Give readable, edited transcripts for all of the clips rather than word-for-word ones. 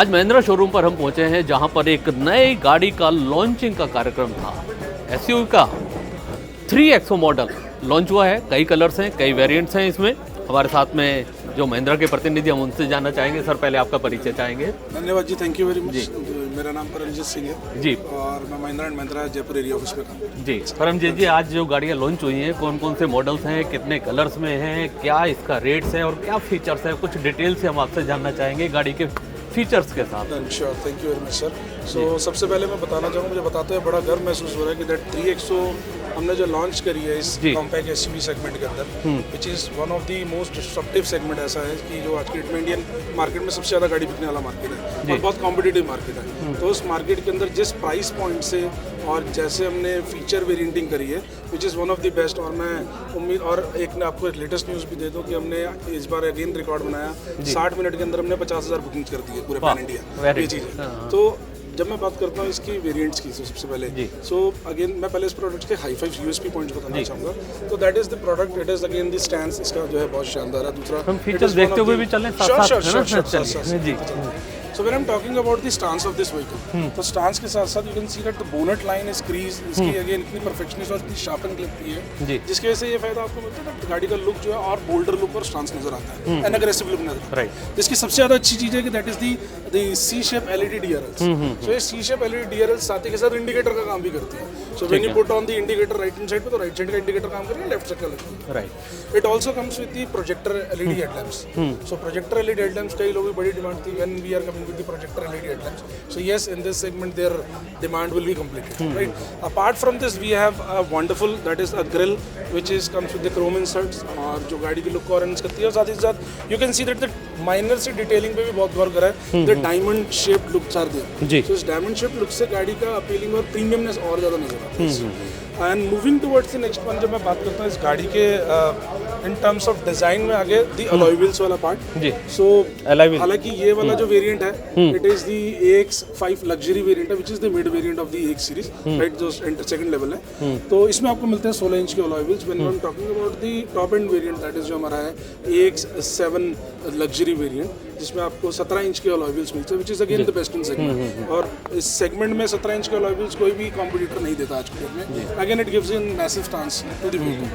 आज महिंद्रा शोरूम पर हम पहुंचे हैं जहां पर एक नई गाड़ी का लॉन्चिंग का कार्यक्रम था। एसयूवी का 3XO मॉडल लॉन्च हुआ है। कई कलर्स हैं, कई वेरिएंट्स हैं इसमें। हमारे साथ में जो महिंद्रा के प्रतिनिधि हम उनसे जानना चाहेंगे। सर, पहले आपका परिचय चाहेंगे। धन्यवाद जी, थैंक यू वेरी मच। मेरा नाम परमजीत सिंह है जी, और मैं Mahindra and Mahindra Jaipur area office में काम करता हूं। जी परमजीत जी, आज जो गाड़ियाँ लॉन्च हुई हैं, कौन कौन से मॉडल्स हैं, कितने कलर्स में हैं, क्या इसका रेट्स है और क्या फीचर्स है, कुछ डिटेल से हम आपसे जानना चाहेंगे गाड़ी के फीचर्स के साथ। Sure, thank you very much sir. So सबसे पहले मैं बताना चाहूँगा, मुझे बताते हुए बड़ा गर्व महसूस हो रहा है कि दैट 3XO हमने जो लॉन्च करी है इस कॉम्पैक्ट एसयूवी सेगमेंट के अंदर, विच is one of the most disruptive segment. ऐसा है कि जो आज के डेट में इंडियन मार्केट में सबसे ज़्यादा गाड़ी बिकने वाला मार्केट है और बहुत कॉम्पिटिटिव मार्केट है। तो उस मार्केट के अंदर जिस प्राइस पॉइंट से और जैसे हमने फीचर वेरिएंटिंग करी है, विच is one of the best. और मैं उम्मीद, और एक मैं आपको लेटेस्ट न्यूज़ भी दे दूँ कि हमने इस बार अगेन रिकॉर्ड बनाया। 60 मिनट के अंदर हमने 50,000 बुकिंग कर दी है पूरे पैन इंडिया। ये चीज़ है। तो जब मैं बात करता हूँ इसकी वेरिएंट्स की, तो सबसे पहले अगेन मैं पहले इस प्रोडक्ट के हाई फाइव यूएसपी पॉइंट्स बताना चाहूँगा। तो that is the product, it is again the stand, इसका जो है बहुत शानदार है। दूसरा हम फीचर्स देखते हुए भी चलें साथ-साथ जी। So when I'm talking about the stance of this vehicle, तो stance के साथ साथ you can see that the bonnet line is creased, इसकी again इतनी perfectionist और इतनी sharpen clip की है, जिसकी वजह से ये फायदा आपको मिलता है कि गाड़ी का लुक जो है और बोल्डर लुक और स्टांस नजर आता है, एंड अग्रेसिव लुक नजर आता है। जिसकी सबसे ज़्यादा अच्छी चीज़ है कि that is the C shape LED DRLs. So ये सी शेप एलईडी डीआरएल्स साथ ही के साथ इंडिकेटर का काम भी करती है। So when you put on the indicator right hand side पे, तो राइट साइड का इंडिकेटर काम करेगा, लेफ्ट साइड का लगती है। Right. It also comes with the projector LED headlamps. So projector LED headlamps कई लोगों की बड़ी डिमांड थी when we are coming with the projector LED headlamps. So yes, in this segment their demand will be completed. Right. Apart from this, we have a wonderful, that is a grille which is comes with the chrome inserts और जो गाड़ी की look को orange करती है। और साथ ही साथ you can see that the minor से डिटेलिंग पे भी बहुत गौर करा है। The diamond shaped looks are there. So इस डायमंड शेप्ड लुक से गाड़ी का अपीलिंग और प्रीमियमनेस और ज़्यादा नजर आता है। And moving towards the next one, जब मैं बात करता हूँ इस गाड़ी के इन टर्म्स ऑफ डिजाइन में, आगे दी अलॉय व्हील्स वाला पार्ट। सो हालांकि ये वाला जो वेरिएंट है, it is the AX5 luxury variant है, which is the mid variant of the AX series, right, जो सेकंड लेवल है। तो इसमें आपको मिलते हैं 16 इंच के alloy wheels. When I am talking about the top end variant, that is जो हमारा है AX7 लग्जरी वेरिएंट, जिसमें आपको 17 इंच के अलॉय व्हील्स मिलते हैं, विच is again the best in segment. और इस सेगमेंट में 17 इंच के अलॉय व्हील्स कोई भी कॉम्पिटिटर नहीं देता आज के डेट में। Again it gives in massive stance to the vehicle.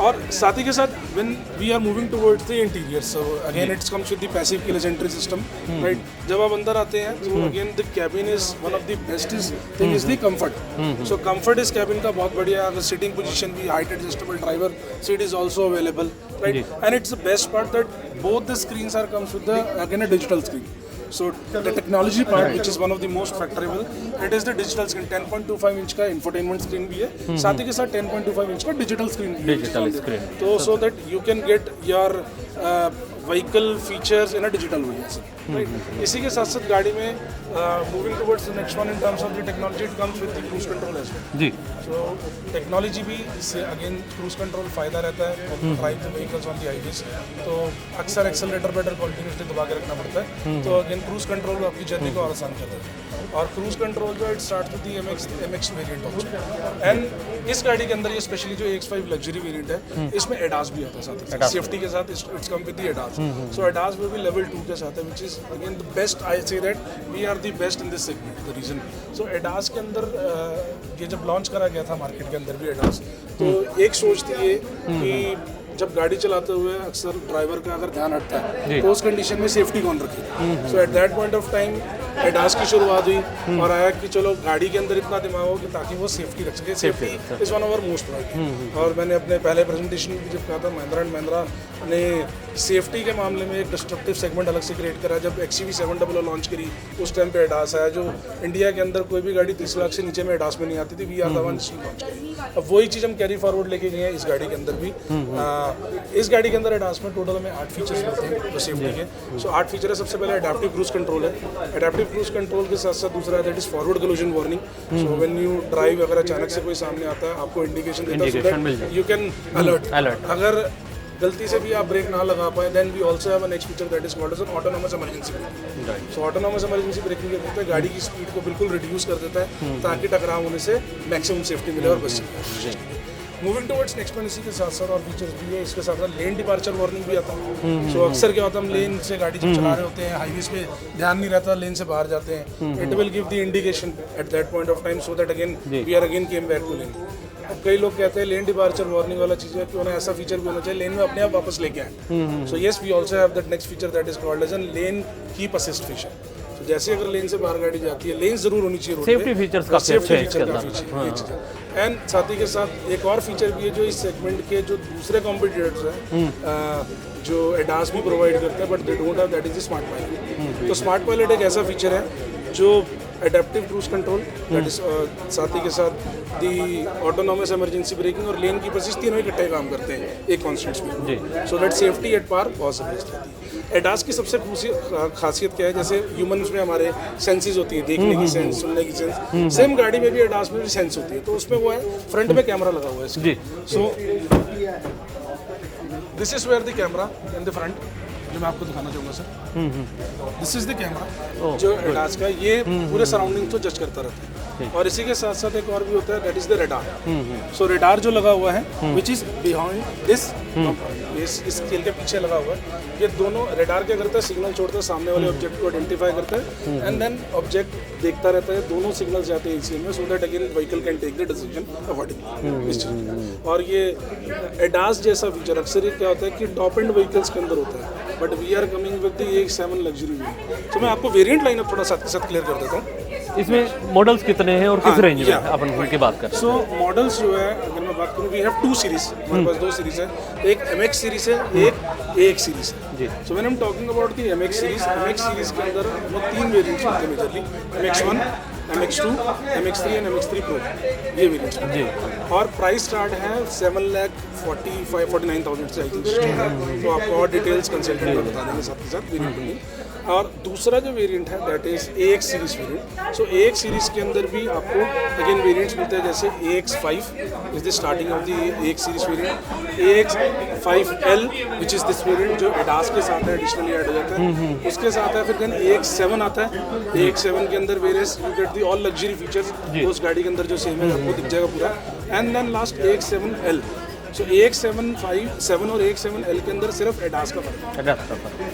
और साथ ही के साथ when we are moving towards the interior, so again it's comes with the passive keyless entry system, right. जब आप अंदर आते हैं तो again the cabin is one of the best thing is the comfort. So comfort इस cabin का बहुत बढ़िया। अगर सिटिंग पोजीशन भी, height adjustable driver seat is also available, right. And it's the best part that both the screens are comes with the again a digital screen. So the technology part, which is one of the most factorable, it is the digital screen। 10.25 inch का infotainment screen भी है, साथ ही के साथ 10.25 inch का digital screen भी है। तो so that you can get your vehicle features in a digital way, right? इसी के साथ साथ गाड़ी में moving towards the next one in terms of the technology, it comes with the cruise control as well। Ji. So technology भी इससे again cruise control फायदा रहता है drive the vehicles on the highways. तो अक्सर एक्सेलरेटर पेडल कंटिन्यूसली दबा के रखना पड़ता है, तो अगेन क्रूज कंट्रोल आपकी जर्नी को और आसान कर देता है। और क्रूज कंट्रोल जो it start with the MX variant also. And इस गाड़ी के अंदर ये स्पेशली जो AX5 लग्जरी वेरिएंट है, इसमें एडास भी आता है साथ ही सेफ्टी के साथ। It's come with the ADAS. So ADAS में भी लेवल 2 के साथ है, which is again the best. I say that we are the best in this segment, the reason. So ADAS के अंदर ये जब लॉन्च करा गया था मार्केट के अंदर भी एडास, तो एक सोच थी ये कि जब गाड़ी चलाते हुए अक्सर ड्राइवर का अगर ध्यान हटता है तो उस कंडीशन में सेफ्टी कौन रखे। So at that point of time ADAS की शुरुआत हुई और आया कि चलो गाड़ी के अंदर इतना दिमाग हो कि ताकि वो सेफ्टी रख सके। Safety is one of our most priority. और मैंने अपने पहले प्रेजेंटेशन में जब कहा था, महिंद्रा एंड महिंद्रा ने सेफ्टी के मामले में एक डिस्ट्रक्टिव सेगमेंट अलग से क्रिएट करा। जब XUV 700 लॉन्च करी उस टाइम पे एडास आया, जो इंडिया के अंदर कोई भी गाड़ी 30 लाख से नीचे में एडास में नहीं आती थी। We are the one launch करी। अब वही चीज़ हम कैरी फॉरवर्ड लेके गए हैं इस गाड़ी के अंदर भी। इस गाड़ी के अंदर एडास में टोटल में 8 फीचर्स मिलते हैं जो सेफ्टी के। सो 8 फीचर है। सबसे पहले एडेप्टिव क्रूज कंट्रोल है। एडेप्टिव क्रूज कंट्रोल के साथ साथ दूसरा है that is forward collision warning. So when you drive, अगर अचानक से कोई सामने आता है, आपको इंडिकेशन देता है, so that you can alert. अगर गलती से भी आप ब्रेक ना लगा पाए, then we also have a next feature that is called as autonomous emergency braking. So autonomous emergency braking क्या करता है, गाड़ी की स्पीड को बिल्कुल रिड्यूस कर देता है ताकि टकराव होने से मैक्सिमम सेफ्टी मिले और बच सके। मूविंग टुवर्ड्स नेक्स्ट वन, इसी के साथ साथ और फीचर्स भी है, इसके साथ साथ लेन डिपार्चर वार्निंग भी आता है। सो अक्सर क्या होता है, हम लेन से गाड़ी जब चला रहे होते हैं, हाईवेज पे ध्यान नहीं रहता, लेन से बाहर जाते हैं, it will give the indication at that point of time, so that again we are again came back to lane. अब कई लोग कहते हैं लेन डिपार्चर वार्निंग वाला चीज़ है कि उन्हें ऐसा फीचर भी होना चाहिए लेन में अपने आप वापस लेके आए। So yes, we also have that next feature that is called as an lane keep assist feature. तो जैसे अगर लेन से बाहर गाड़ी जाती है, लेन जरूर होनी चाहिए, सेफ्टी फीचर्स काफी अच्छे हैं इसके अंदर। एंड साथ ही के साथ एक और फीचर भी है जो इस सेगमेंट के जो दूसरे कॉम्पिटिटर्स हैं जो एडास भी प्रोवाइड करते हैं, but they don't have, that is the smart pilot. तो स्मार्ट पायलट एक ऐसा फीचर है जो adaptive cruise control, that is साथ ही के साथ दी ऑटोनॉमस इमरजेंसी ब्रेकिंग और लेन की असिस्ट, तीनों इकट्ठे काम करते हैं एक constant speed, so that safety at par बहुत जबरदस्त रहती है। एडास की सबसे खासियत क्या है, जैसे ह्यूमन्स में हमारे सेंसेस होती है, देखने की सेंस, सुनने की सेंस, सेम गाड़ी में भी एडास में भी सेंस होती है। तो उसमें वो है, फ्रंट में कैमरा लगा हुआ है इसका। So this is where the camera in the front, जो मैं आपको दिखाना चाहूँगा sir. This is the camera जो एडास का, ये पूरे सराउंडिंग को जज करता रहता है। और इसी के साथ साथ एक और भी होता है, that is the radar. So radar जो लगा हुआ है विच इज बिहाइंड दिस, इस स्केल के पीछे लगा हुआ है, ये दोनों रेडार क्या करता है, सिग्नल छोड़ता है, सामने वाले ऑब्जेक्ट को आइडेंटिफाई करता है, एंड देन ऑब्जेक्ट देखता रहता है, दोनों सिग्नल्स जाते हैं इसी में, so that again vehicle can take the decision accordingly इस चीज़। और ये एडास जैसा फीचर अक्सर ये क्या होता है कि टॉप एंड व्हीकल्स के अंदर होता है, but we are coming with the EX7 luxury variant. तो मैं आपको वेरिएंट लाइनअप थोड़ा साथ के साथ क्लियर कर देता हूँ। इसमें मॉडल्स कितने हैं और किस रेंज में अपन उनकी बात करें? सो मॉडल्स जो है, अगर मैं बात करूँ, वी हैव 2 सीरीज, हमारे पास 2 सीरीज है, एक MX सीरीज है, एक AX सीरीज है जी। So when I am talking about the MX series के अंदर वो 3 वेरिएंट्स होते हैं majorly, MX1, MX2, MX3 and MX3 Pro, ये वेरिएंट्स जी। और प्राइस स्टार्ट है 7,49,000 से, आई थिंक। तो आपको और डिटेल्स कंसल्टेंट बता देंगे साथ के साथ वेरिएंट में। और दूसरा जो वेरिएंट है that is AX series variant. So AX series के अंदर भी आपको अगेन वेरिएंट्स मिलते हैं, जैसे AX5 is the starting of the AX series variant, AX5L which is this variant जो एडास के साथ है, एडिशनली ऐड हो जाता है। उसके साथ है फिर देन AX7 आता है। AX7 के अंदर various you get the all luxury features उस गाड़ी के अंदर जो सेम है, आपको दिख जाएगा पूरा। And then last AX7L। So AX7 और AX7L के अंदर सिर्फ एडास का फर्क है,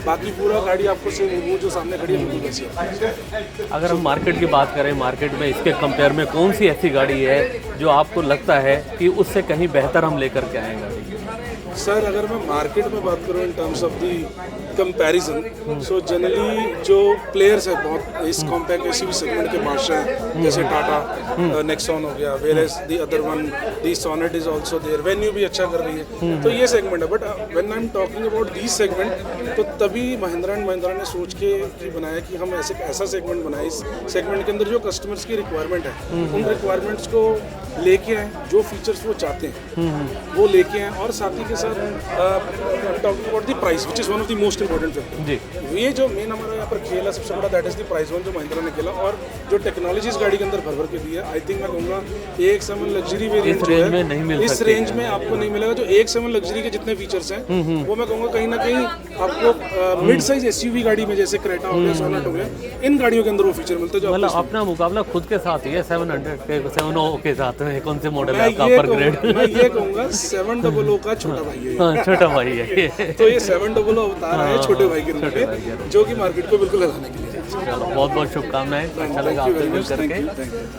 बाकी पूरा गाड़ी आपको सेम, वो जो सामने खड़ी है बिल्कुल वैसी है। अगर हम मार्केट की बात करें, मार्केट में इसके कंपेयर में कौन सी ऐसी गाड़ी है जो आपको लगता है कि उससे कहीं बेहतर हम लेकर के आए गाड़ी? सर अगर मैं मार्केट में बात करूँ in terms of the comparison, so generally जो प्लेयर्स हैं बहुत इस कॉम्पैक्ट एसयूवी सेगमेंट के बादशाह हैं, जैसे टाटा नेक्सॉन हो गया, whereas the other one the Sonet is also there, Venue भी अच्छा कर रही है, तो ये सेगमेंट है। But when I am talking about this segment, तो तभी महिंद्रा एंड महिंद्रा ने सोच के बनाया कि हम ऐसा सेगमेंट बनाए, इस सेगमेंट के अंदर जो कस्टमर्स की रिक्वायरमेंट है उन रिक्वायरमेंट्स को लेके आए, जो फीचर्स वो चाहते हैं वो लेके आए, और साथ ही के साथ talking about the price which is one of the most important factor जी। ये जो मेन हमारा यहाँ पर खेल है सबसे बड़ा, that is the price one जो महिंद्रा ने खेला, और जो टेक्नोलॉजी इस गाड़ी के अंदर भर के दी है। आई थिंक मैं कहूँगा AX7 लग्जरी वेरिएंट जो है इस रेंज में आपको नहीं मिलेगा। जो AX7 लग्जरी के जितने फीचर्स हैं वो मैं कहूँगा कहीं ना कहीं आपको मिड साइज एसयूवी गाड़ी में, जैसे क्रेटा हो गया, सोनेट हो गया, इन गाड़ियों के अंदर वो फीचर मिलते हैं। जो मतलब अपना मुकाबला खुद के साथ ही है 700 के 700 के साथ है। कौन से मॉडल है आपका अपर ग्रेड? मैं ये कहूँगा 700 का छोटा भाई है। हाँ, छोटा भाई है। तो ये 700 अवतार है छोटे भाई के रूप में, जो कि मार्केट को बिल्कुल हिलाने के लिए। चलो, बहुत बहुत शुभकामनाएं, अच्छा लगा आपसे मिल करके।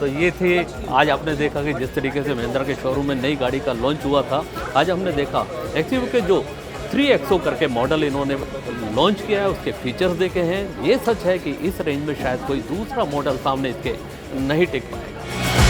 तो ये थे, आज आपने देखा कि जिस तरीके से महिंद्रा के शोरूम में नई गाड़ी का लॉन्च हुआ था, आज हमने देखा एक्टिव के जो 3XO करके मॉडल इन्होंने लॉन्च किया है, उसके फीचर्स देखे हैं। ये सच है कि इस रेंज में शायद कोई दूसरा मॉडल सामने इसके नहीं टिक पाएगा।